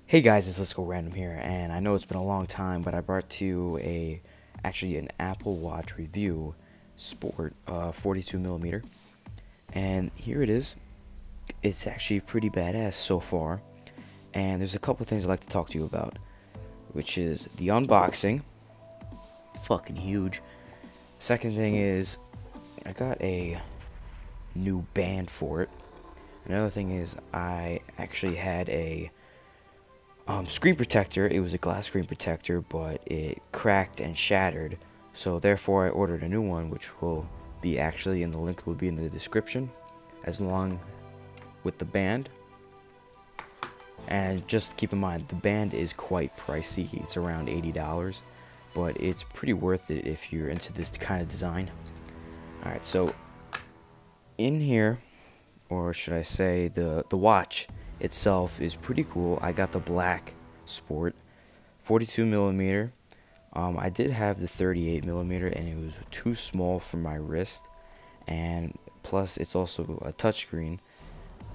Hey guys, it's Let's Go Random here, and I know it's been a long time, but I brought to you actually an Apple Watch review, Sport 42 millimeter, and here it is. It's actually pretty badass so far, and there's a couple things I'd like to talk to you about, which is the unboxing, fucking huge. Second thing is, I got a new band for it. Another thing is, I actually had a screen protector. It was a glass screen protector, but it cracked and shattered, so therefore I ordered a new one, which will be actually in the link will be in the description, as long with the band. And just keep in mind, the band is quite pricey. It's around $80, but it's pretty worth it if you're into this kind of design. Alright, so in here, or should I say the watch itself is pretty cool. I got the black Sport 42 millimeter. I did have the 38 millimeter, and it was too small for my wrist, and plus it's also a touchscreen,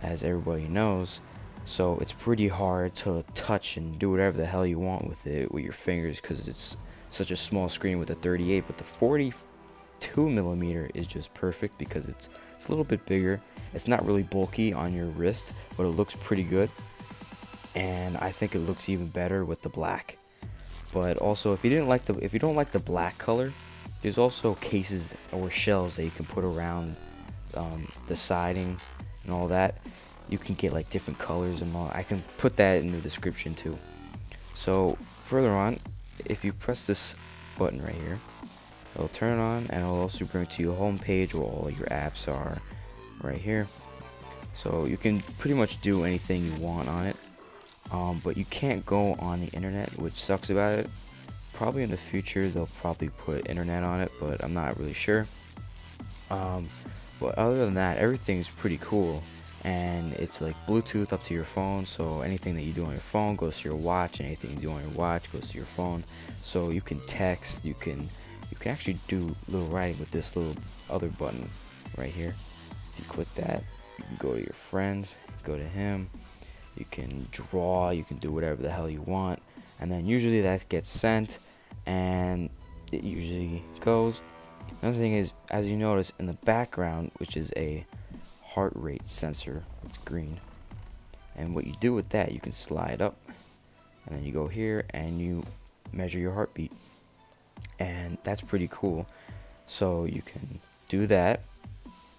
as everybody knows, so it's pretty hard to touch and do whatever the hell you want with it with your fingers, because it's such a small screen with the 38. But the 42 millimeter is just perfect because it's a little bit bigger. It's not really bulky on your wrist, but it looks pretty good, and I think it looks even better with the black. But also, if you don't like the black color, there's also cases or shells that you can put around the siding and all that. You can get like different colors and all. I can put that in the description too. So further on, if you press this button right here, it'll turn on, and it'll also bring it to your home page where all your apps are right here. So you can pretty much do anything you want on it, but you can't go on the internet, which sucks about it. Probably in the future they'll probably put internet on it, but I'm not really sure. But other than that, everything's pretty cool, and it's like Bluetooth up to your phone, so anything that you do on your phone goes to your watch, and anything you do on your watch goes to your phone. So you can text, you can actually do little writing with this little other button right here. If you click that, you can go to your friends, go to him, you can draw, you can do whatever the hell you want, and then usually that gets sent, and it usually goes. Another thing is, as you notice in the background, which is a heart rate sensor, it's green, and what you do with that, you can slide up, and then you go here and you measure your heartbeat, and that's pretty cool. So you can do that,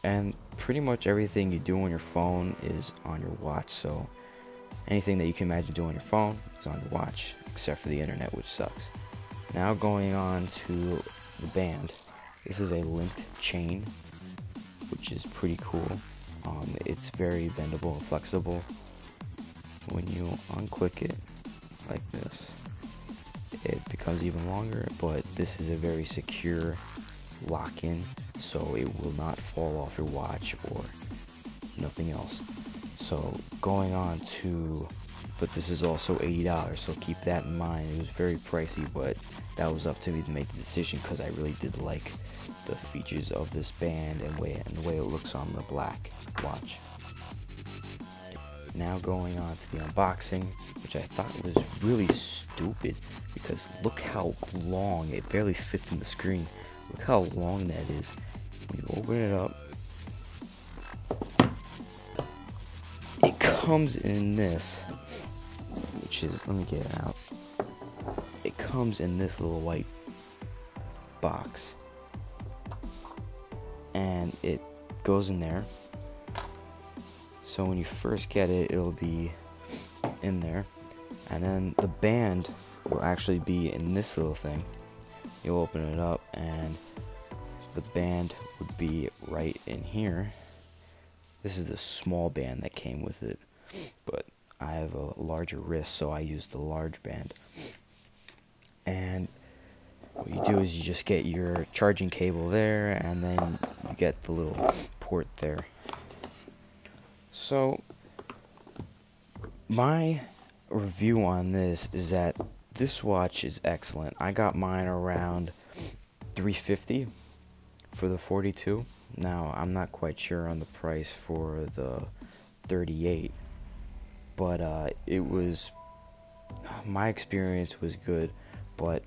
and pretty much everything you do on your phone is on your watch. So anything that you can imagine doing on your phone is on your watch, except for the internet, which sucks. Now going on to the band. This is a linked chain, which is pretty cool. It's very bendable and flexible. When you unclick it like this, it becomes even longer, but this is a very secure lock-in, so it will not fall off your watch or nothing else. So going on to, but this is also $80, so keep that in mind. It was very pricey, but that was up to me to make the decision, because I really did like the features of this band and the way it looks on the black watch. Now going on to the unboxing, which I thought was really stupid, because look how long it barely fits in the screen. Look how long that is. When you open it up, it comes in this, which is, let me get it out. It comes in this little white box, and it goes in there. So when you first get it, it'll be in there, and then the band will actually be in this little thing. You'll open it up, and the band would be right in here. This is the small band that came with it, but I have a larger wrist, so I use the large band. And what you do is you just get your charging cable there, and then you get the little port there. So my review on this is that this watch is excellent. I got mine around $350 for the 42. Now I'm not quite sure on the price for the 38, but it was my experience was good, but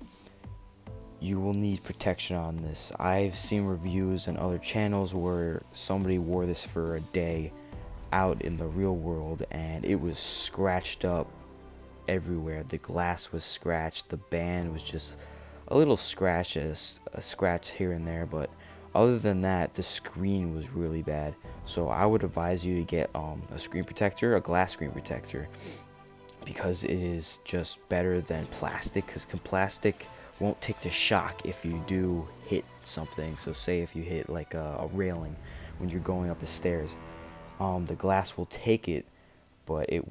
you will need protection on this. I've seen reviews on other channels where somebody wore this for a day out in the real world and it was scratched up everywhere. The glass was scratched, the band was just a little scratch, a scratch here and there, but other than that, the screen was really bad. So I would advise you to get a screen protector, a glass screen protector, because it is just better than plastic, because plastic won't take the shock if you do hit something. So say if you hit like a railing when you're going up the stairs, the glass will take it, but it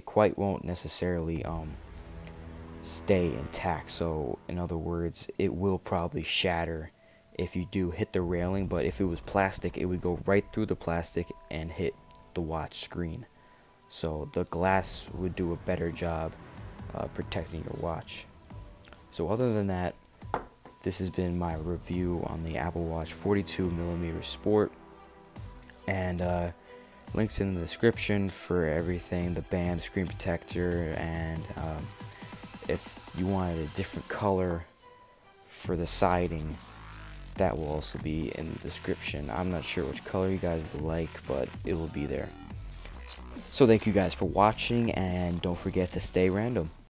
quite won't necessarily stay intact. So in other words, it will probably shatter if you do hit the railing, but if it was plastic, it would go right through the plastic and hit the watch screen. So the glass would do a better job protecting your watch. So other than that, this has been my review on the Apple Watch 42mm Sport, and links in the description for everything, the band, screen protector, and if you wanted a different color for the siding, that will also be in the description. I'm not sure which color you guys would like, but it will be there. So thank you guys for watching, and don't forget to stay random.